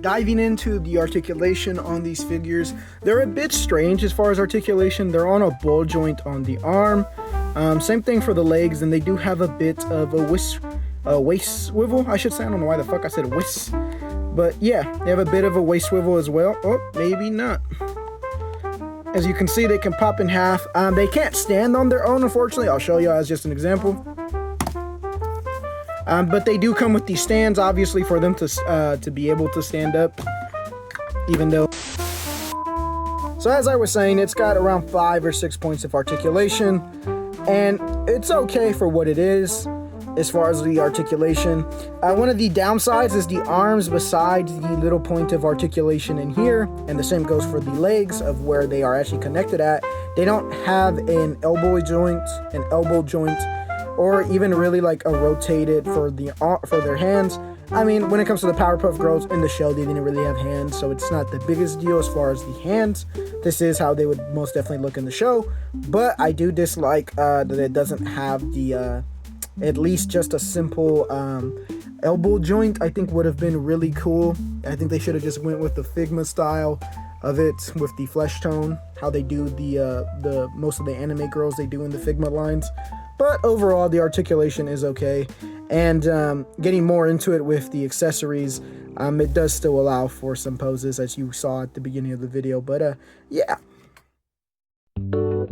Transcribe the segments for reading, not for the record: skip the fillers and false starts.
diving into the articulation on these figures, they're a bit strange as far as articulation. They're on a ball joint on the arm. Same thing for the legs, and they do have a bit of a waist swivel, I should say. I don't know why the fuck I said waist. But yeah, they have a bit of a waist swivel as well. Oh, maybe not. As you can see, they can pop in half. They can't stand on their own, unfortunately. I'll show you as just an example. But they do come with these stands, obviously, for them to be able to stand up, even though. So as I was saying, it's got around 5 or 6 points of articulation, and it's okay for what it is as far as the articulation. One of the downsides is the arms besides the little point of articulation in here, and the same goes for the legs of where they are actually connected at. They don't have an elbow joint, or even really like a rotated for their hands. I mean, when it comes to the Powerpuff Girls in the show, they didn't really have hands, so it's not the biggest deal as far as the hands. This is how they would most definitely look in the show, but I do dislike that it doesn't have the at least just a simple elbow joint. I think would have been really cool. I think they should have just went with the Figma style of it with the flesh tone, how they do the most of the anime girls they do in the Figma lines. But overall, the articulation is okay, and getting more into it with the accessories, it does still allow for some poses as you saw at the beginning of the video. But yeah, the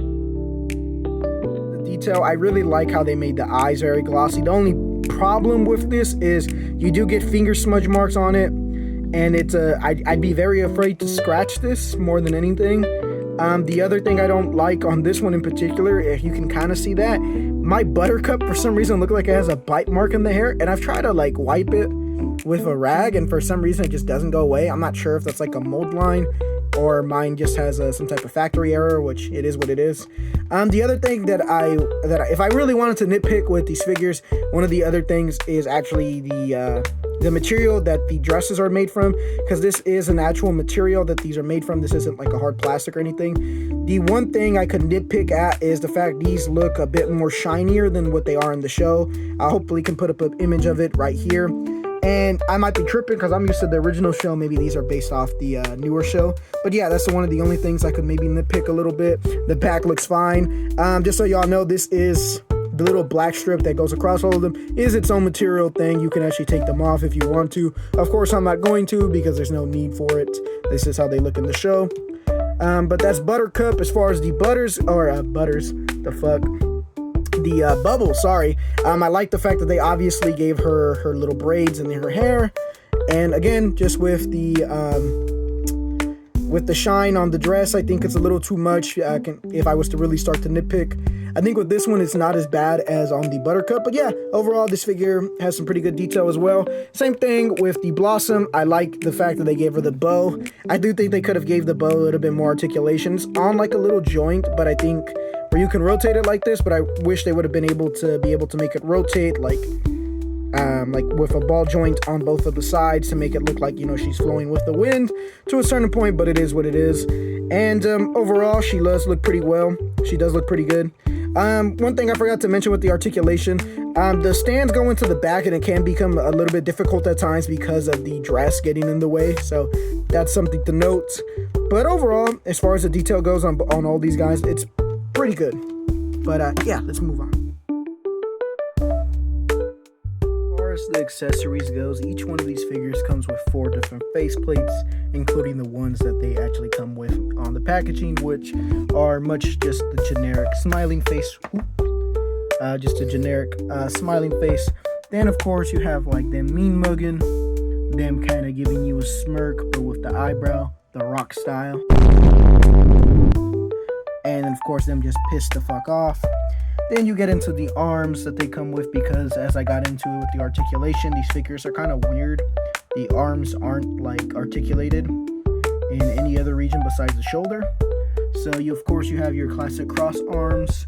detail, I really like how they made the eyes very glossy. The only problem with this is you do get finger smudge marks on it, and it's I'd be very afraid to scratch this more than anything. The other thing I don't like on this one in particular, if you can kind of see that, my Buttercup for some reason look like it has a bite mark in the hair, and I've tried to like wipe it with a rag, and for some reason it just doesn't go away. I'm not sure if that's like a mold line or mine just has some type of factory error, which it is what it is. The other thing that if I really wanted to nitpick with these figures, one of the other things is actually the material that the dresses are made from, because this is an actual material that these are made from. This isn't like a hard plastic or anything. The one thing I could nitpick at is the fact these look a bit more shinier than what they are in the show. I hopefully can put up an image of it right here. And I might be tripping because I'm used to the original show. Maybe these are based off the newer show. But yeah, that's one of the only things I could maybe nitpick a little bit. The back looks fine. Just so y'all know, this is the little black strip that goes across all of them is its own material thing. You can actually take them off if you want to. Of course, I'm not going to because there's no need for it. This is how they look in the show. But that's Buttercup. As far as the Bubbles, sorry. I like the fact that they obviously gave her little braids in her hair, and again, just with the shine on the dress, I think it's a little too much. If I was to really start to nitpick, I think with this one it's not as bad as on the Buttercup. But yeah, overall this figure has some pretty good detail as well. Same thing with the Blossom. I like the fact that they gave her the bow. I do think they could have gave the bow a little bit more articulations on like a little joint, but I think where you can rotate it like this, but I wish they would have been able to make it rotate like with a ball joint on both of the sides to make it look like, you know, she's flowing with the wind to a certain point, but it is what it is. And overall, she does look pretty well. She does look pretty good. One thing I forgot to mention with the articulation, the stands go into the back, and it can become a little bit difficult at times because of the dress getting in the way. So that's something to note. But overall, as far as the detail goes on all these guys, it's pretty good. But yeah, let's move on. As far as the accessories goes, each one of these figures comes with 4 different face plates, including the ones that they actually come with on the packaging, which are much just the generic smiling face. Just a generic smiling face. Then of course you have like them mean mugging, them kind of giving you a smirk but with the eyebrow, the rock style. And then of course them just pissed the fuck off. Then you get into the arms that they come with, because as I got into it with the articulation, these figures are kind of weird. The arms aren't like articulated in any other region besides the shoulder. So of course you have your classic cross arms,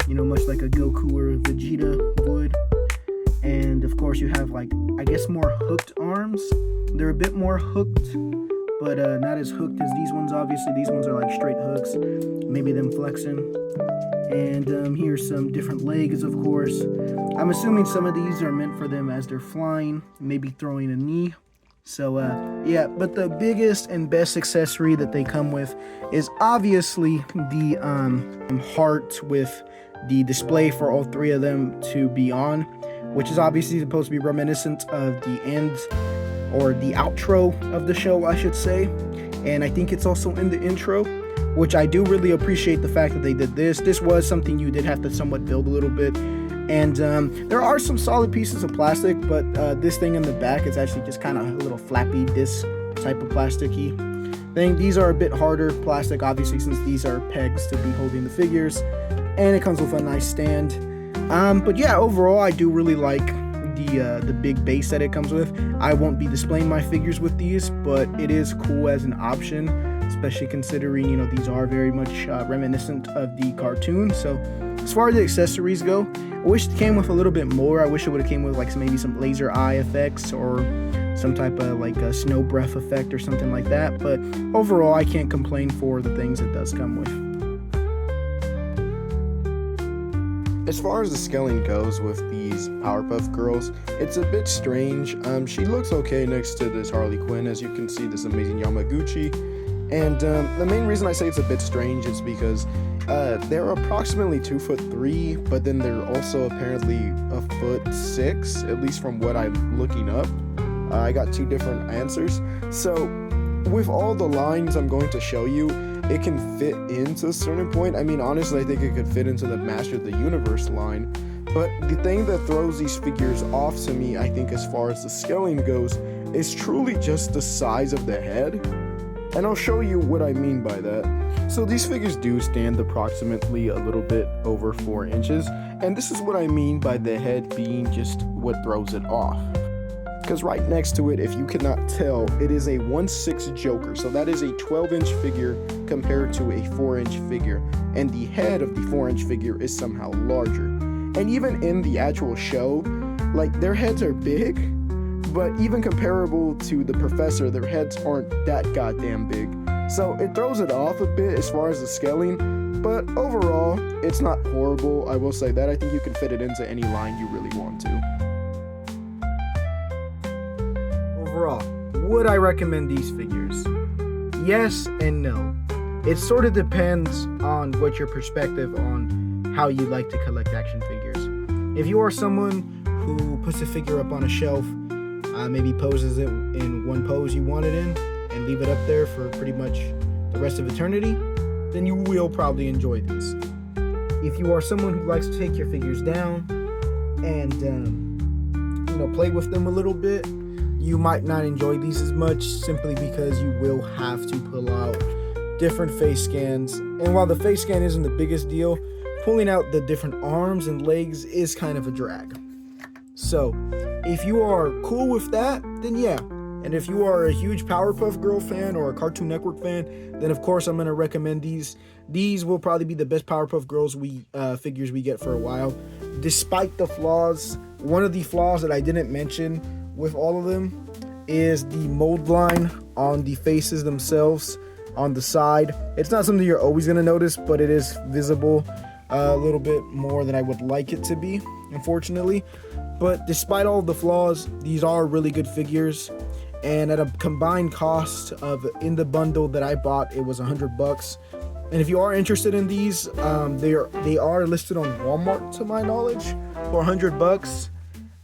you know, much like a Goku or a Vegeta would. And of course you have like, I guess, more hooked arms. They're a bit more hooked, but not as hooked as these ones. Obviously these ones are like straight hooks, maybe them flexing. And here's some different legs, of course. I'm assuming some of these are meant for them as they're flying, maybe throwing a knee So yeah, but the biggest and best accessory that they come with is obviously the heart with the display for all three of them to be on, which is obviously supposed to be reminiscent of the end or the outro of the show, I should say. And I think it's also in the intro, which I do really appreciate the fact that they did this. This was something you did have to somewhat build a little bit. And there are some solid pieces of plastic, but this thing in the back is actually just kind of a little flappy disc type of plasticky thing. These are a bit harder plastic, obviously, since these are pegs to be holding the figures. And it comes with a nice stand. But yeah, overall, I do really like the big base that it comes with. I won't be displaying my figures with these, but it is cool as an option, especially considering, you know, these are very much reminiscent of the cartoon. So as far as the accessories go, I wish it came with a little bit more. I wish it would have came with like maybe some laser eye effects or some type of like a snow breath effect or something like that. But overall, I can't complain for the things it does come with. As far as the scaling goes with these Powerpuff Girls, it's a bit strange. She looks okay next to this Harley Quinn, as you can see, this amazing Yamaguchi. And the main reason I say it's a bit strange is because they're approximately 2'3", but then they're also apparently 1'6", at least from what I'm looking up. I got two different answers. So with all the lines I'm going to show you, it can fit into a certain point. I mean, honestly, I think it could fit into the Master of the Universe line. But the thing that throws these figures off to me, I think, as far as the scaling goes, is truly just the size of the head. And I'll show you what I mean by that. So these figures do stand approximately a little bit over 4 inches. And this is what I mean by the head being just what throws it off. Because right next to it, if you cannot tell, it is a 1/6 Joker. So that is a 12-inch figure compared to a 4-inch figure. And the head of the 4-inch figure is somehow larger. And even in the actual show, like, their heads are big, but even comparable to the Professor, their heads aren't that goddamn big. So it throws it off a bit as far as the scaling, but overall, it's not horrible. I will say that. I think you can fit it into any line you really want to. Overall, would I recommend these figures? Yes and no. It sort of depends on what your perspective on how you like to collect action figures. If you are someone who puts a figure up on a shelf, maybe poses it in one pose you want it in, and leave it up there for pretty much the rest of eternity, then you will probably enjoy these. If you are someone who likes to take your figures down and play with them a little bit, you might not enjoy these as much, simply because you will have to pull out different face scans. And while the face scan isn't the biggest deal, pulling out the different arms and legs is kind of a drag. So if you are cool with that, then yeah. And if you are a huge Powerpuff Girl fan or a Cartoon Network fan, then of course I'm going to recommend these. These will probably be the best Powerpuff Girls figures we get for a while. Despite the flaws, one of the flaws that I didn't mention with all of them is the mold line on the faces themselves on the side. It's not something you're always going to notice, but it is visible a little bit more than I would like it to be, unfortunately. But despite all the flaws, these are really good figures. And at a combined cost of, in the bundle that I bought, it was $100. And if you are interested in these, they are listed on Walmart, to my knowledge, for $100.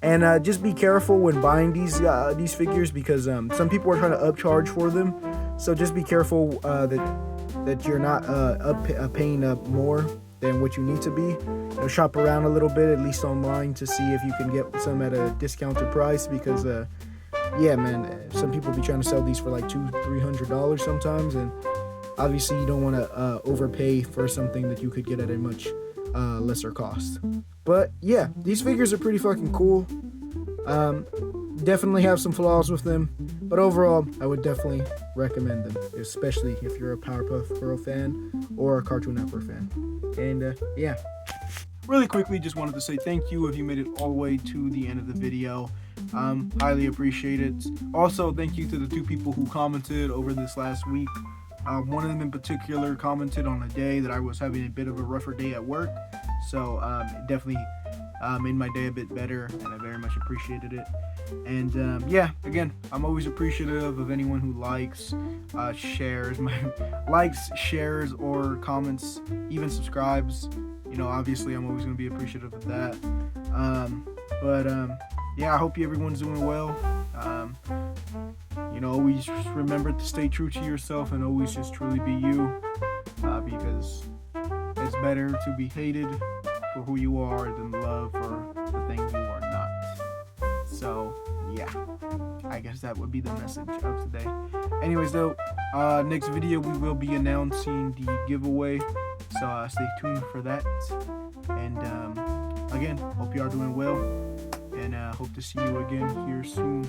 And just be careful when buying these figures, because some people are trying to upcharge for them. So just be careful that you're not paying more than what you need to be. Shop around a little bit, at least online, to see if you can get some at a discounted price, because yeah, man, some people be trying to sell these for like $200-300 sometimes, and obviously you don't want to overpay for something that you could get at a much lesser cost. But yeah, these figures are pretty fucking cool. Definitely have some flaws with them, but overall I would definitely recommend them, especially if you're a Powerpuff Girl fan or a Cartoon Network fan. And yeah, really quickly, just wanted to say thank you if you made it all the way to the end of the video. Highly appreciate it. Also, thank you to the 2 people who commented over this last week. One of them in particular commented on a day that I was having a bit of a rougher day at work, so definitely made my day a bit better, and I very much appreciated it. And yeah, again, I'm always appreciative of anyone who likes, shares shares or comments, even subscribes. You know, obviously I'm always going to be appreciative of that. Yeah, I hope everyone's doing well. You know, always remember to stay true to yourself and always just truly be you, because it's better to be hated for who you are than loved for the things you are not. So yeah, I guess that would be the message of today. Anyways though, next video we will be announcing the giveaway, so stay tuned for that. And again, hope you are doing well, and hope to see you again here soon.